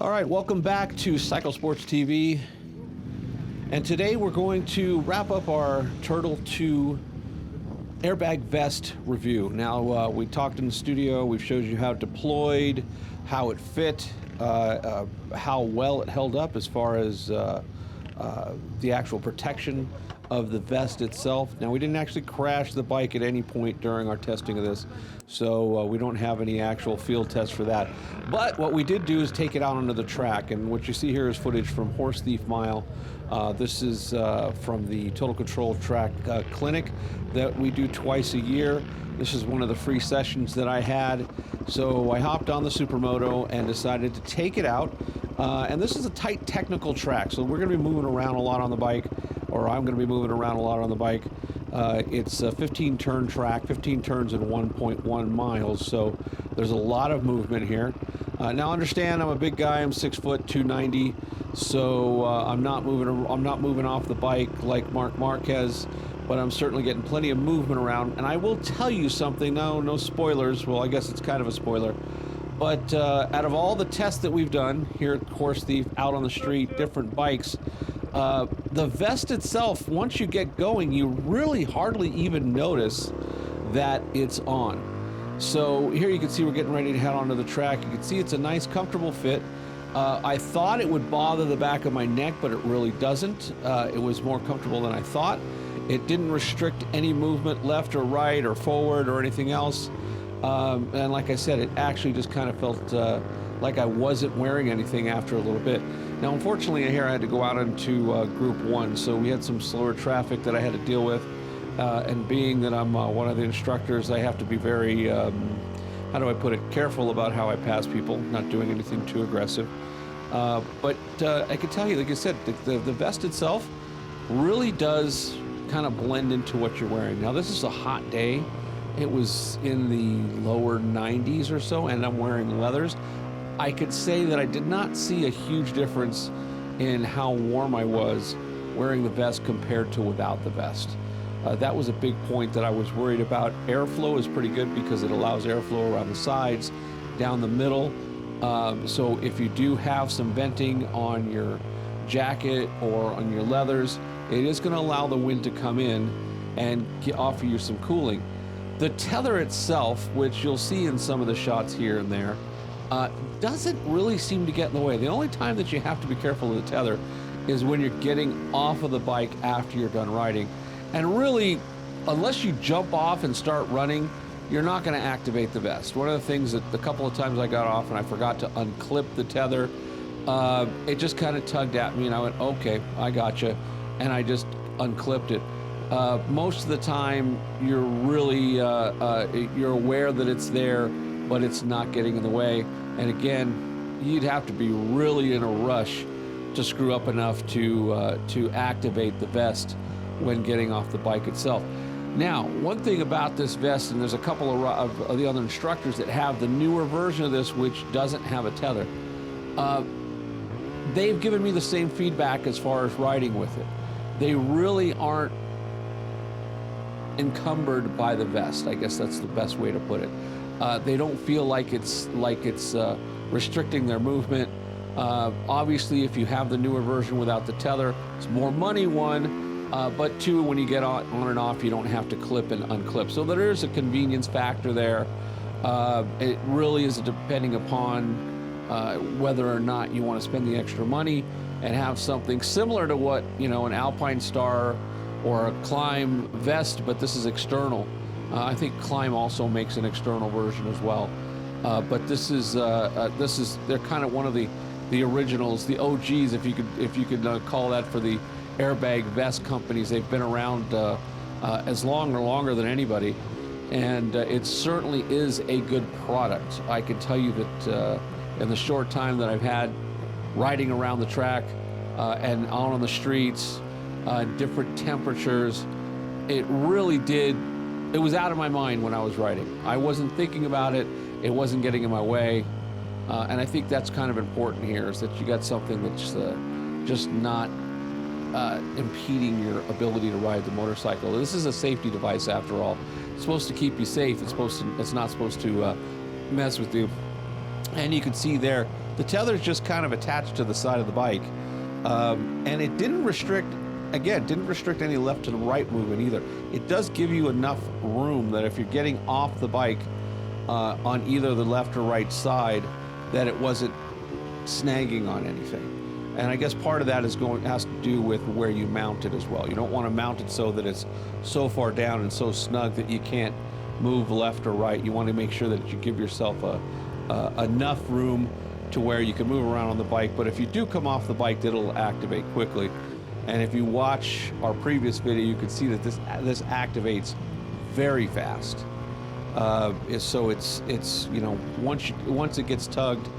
All right, welcome back to Cycle Sports TV. And today we're going to wrap up our Turtle 2 airbag vest review. Now, we talked in the studio, we've showed you how it deployed, how it fit, how well it held up as far as the actual protection of the vest itself. Now, we didn't actually crash the bike at any point during our testing of this, so we don't have any actual field tests for that. But what we did do is take it out onto the track, and what you see here is footage from Horse Thief Mile. This is from the Total Control Track Clinic that we do twice a year. This is one of the free sessions that I had, so I hopped on the Supermoto and decided to take it out. And this is a tight technical track, so we're going to be moving around a lot on the bike, or I'm going to be moving around a lot on the bike. It's a 15-turn track, 15 turns in 1.1 miles, so there's a lot of movement here. Now understand, I'm a big guy. I'm 6 foot, 290, so I'm not moving off the bike like Marc Marquez, but I'm certainly getting plenty of movement around. And I will tell you something. No spoilers. Well, I guess it's kind of a spoiler. But out of all the tests that we've done here at Horse Thief, out on the street, different bikes, the vest itself, once you get going, you really hardly even notice that it's on. So here you can see we're getting ready to head onto the track. You can see it's a nice, comfortable fit. I thought it would bother the back of my neck, but it really doesn't. It was more comfortable than I thought. It didn't restrict any movement left or right or forward or anything else. And like I said, it actually just kind of felt like I wasn't wearing anything after a little bit. Now, unfortunately, here I had to go out into Group 1, so we had some slower traffic that I had to deal with. And being that I'm one of the instructors, I have to be very, how do I put it, careful about how I pass people, not doing anything too aggressive. But I can tell you, like I said, the vest itself really does kind of blend into what you're wearing. Now, this is a hot day. It was in the lower 90s or so, and I'm wearing leathers. I could say that I did not see a huge difference in how warm I was wearing the vest compared to without the vest. That was a big point that I was worried about. Airflow is pretty good because it allows airflow around the sides, down the middle. So if you do have some venting on your jacket or on your leathers, it is going to allow the wind to come in and offer you some cooling. The tether itself, which you'll see in some of the shots here and there, doesn't really seem to get in the way. The only time that you have to be careful of the tether is when you're getting off of the bike after you're done riding. And really, unless you jump off and start running, you're not going to activate the vest. One of the things that the couple of times I got off and I forgot to unclip the tether, it just kind of tugged at me and I went, okay, I gotcha. And I just unclipped it. Most of the time, you're really, you're aware that it's there, but it's not getting in the way. And again, you'd have to be really in a rush to screw up enough to activate the vest when getting off the bike itself. Now, one thing about this vest, and there's a couple of the other instructors that have the newer version of this, which doesn't have a tether. They've given me the same feedback as far as riding with it. They really aren't encumbered by the vest. I guess that's the best way to put it. They don't feel like it's restricting their movement. Obviously, if you have the newer version without the tether, it's more money, one, but two, when you get on and off, you don't have to clip and unclip. So there is a convenience factor there. It really is depending upon whether or not you want to spend the extra money and have something similar to what, you know, an Alpine Star or a Climb vest, but this is external. I think Climb also makes an external version as well. But this is they're kind of one of the originals, the OGs, if you could call that, for the airbag vest companies. They've been around as long or longer than anybody, and it certainly is a good product. I can tell you that in the short time that I've had riding around the track and out on the streets, different temperatures, it really did. It was out of my mind when I was riding. I wasn't thinking about it. It wasn't getting in my way. And I think that's kind of important here, is that you got something that's just not impeding your ability to ride the motorcycle. This is a safety device after all. It's supposed to keep you safe. It's not supposed to mess with you. And you can see there, The tether is just kind of attached to the side of the bike. And it didn't restrict, again, didn't restrict any left to the right movement either. It does give you enough room that if you're getting off the bike on either the left or right side, that it wasn't snagging on anything. And I guess part of that has to do with where you mount it as well. You don't want to mount it so that it's so far down and so snug that you can't move left or right. You want to make sure that you give yourself enough room to where you can move around on the bike. But if you do come off the bike, it'll activate quickly. And if you watch our previous video, you can see that this activates very fast. So it's you know, once it gets tugged,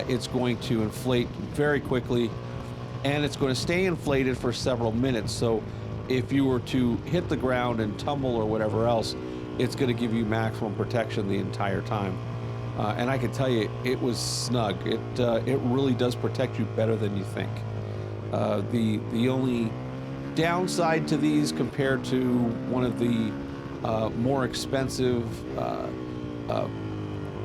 it's going to inflate very quickly, and it's going to stay inflated for several minutes. So if you were to hit the ground and tumble or whatever else, it's going to give you maximum protection the entire time. And I can tell you, it was snug. It really does protect you better than you think. The only downside to these compared to one of the more expensive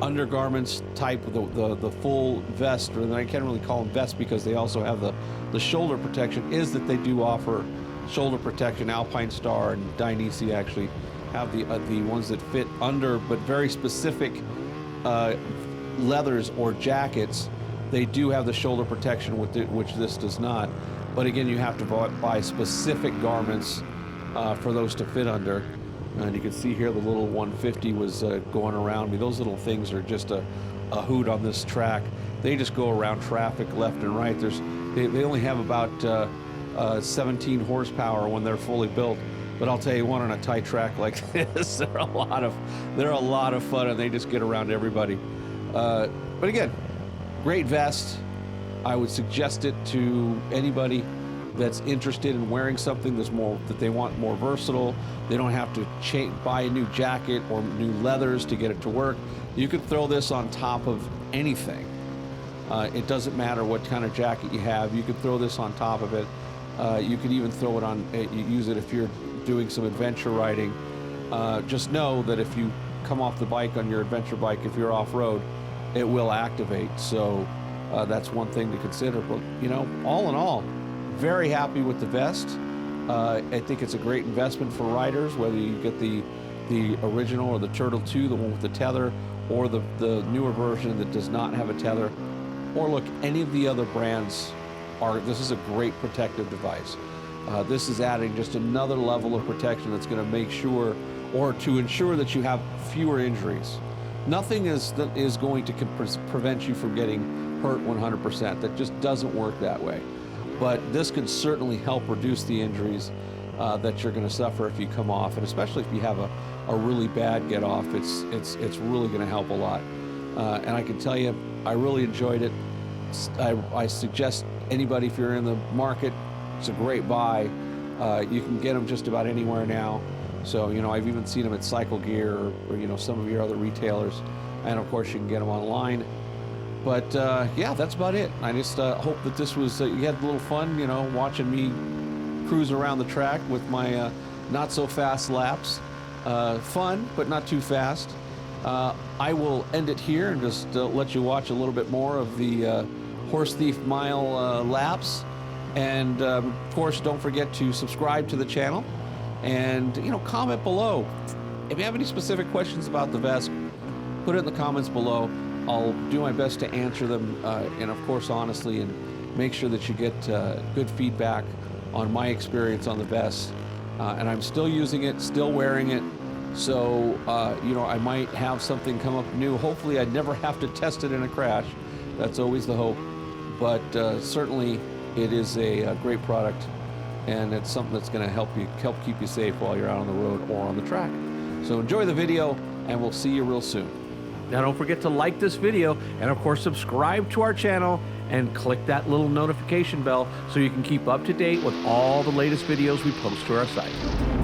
undergarments type, the full vest, or I can't really call them vests because they also have the shoulder protection, is that they do offer shoulder protection. Alpine Star and Dainese actually have the ones that fit under, but very specific leathers or jackets. They do have the shoulder protection, which this does not. But again, you have to buy specific garments for those to fit under. And you can see here the little 150 was going around me. Those little things are just a hoot on this track. They just go around traffic left and right. They only have about 17 horsepower when they're fully built. But I'll tell you what, on a tight track like this, they're a lot of fun, and they just get around everybody. But again, great vest. I would suggest it to anybody that's interested in wearing something that they want more versatile. They don't have to buy a new jacket or new leathers to get it to work. You could throw this on top of anything. It doesn't matter what kind of jacket you have. You could throw this on top of it. You could even throw it on, use it if you're doing some adventure riding. Just know that if you come off the bike on your adventure bike, if you're off-road, it will activate. So that's one thing to consider. But you know, all in all, very happy with the vest. I think it's a great investment for riders, whether you get the original or the Turtle 2, the one with the tether, or the newer version that does not have a tether. Or look, any of the other brands this is a great protective device. This is adding just another level of protection that's going to make sure, or to ensure, that you have fewer injuries. Nothing is going to prevent you from getting hurt 100%. That just doesn't work that way. But this can certainly help reduce the injuries that you're going to suffer if you come off, and especially if you have a really bad get off, it's really going to help a lot. And I can tell you, I really enjoyed it. I suggest anybody, if you're in the market, it's a great buy. You can get them just about anywhere now. So, you know, I've even seen them at Cycle Gear or you know, some of your other retailers. And of course, you can get them online. But yeah, that's about it. I just hope that this was, you had a little fun, you know, watching me cruise around the track with my not so fast laps. Fun, but not too fast. I will end it here and just let you watch a little bit more of the Horse Thief Mile laps. And of course, don't forget to subscribe to the channel and, you know, comment below. If you have any specific questions about the vest, put it in the comments below. I'll do my best to answer them, and of course, honestly, and make sure that you get good feedback on my experience on the vest. And I'm still using it, still wearing it. So, you know, I might have something come up new. Hopefully, I'd never have to test it in a crash. That's always the hope. But certainly, it is a great product, and it's something that's going to help keep you safe while you're out on the road or on the track. So enjoy the video, and we'll see you real soon. Now, don't forget to like this video, and of course, subscribe to our channel and click that little notification bell so you can keep up to date with all the latest videos we post to our site.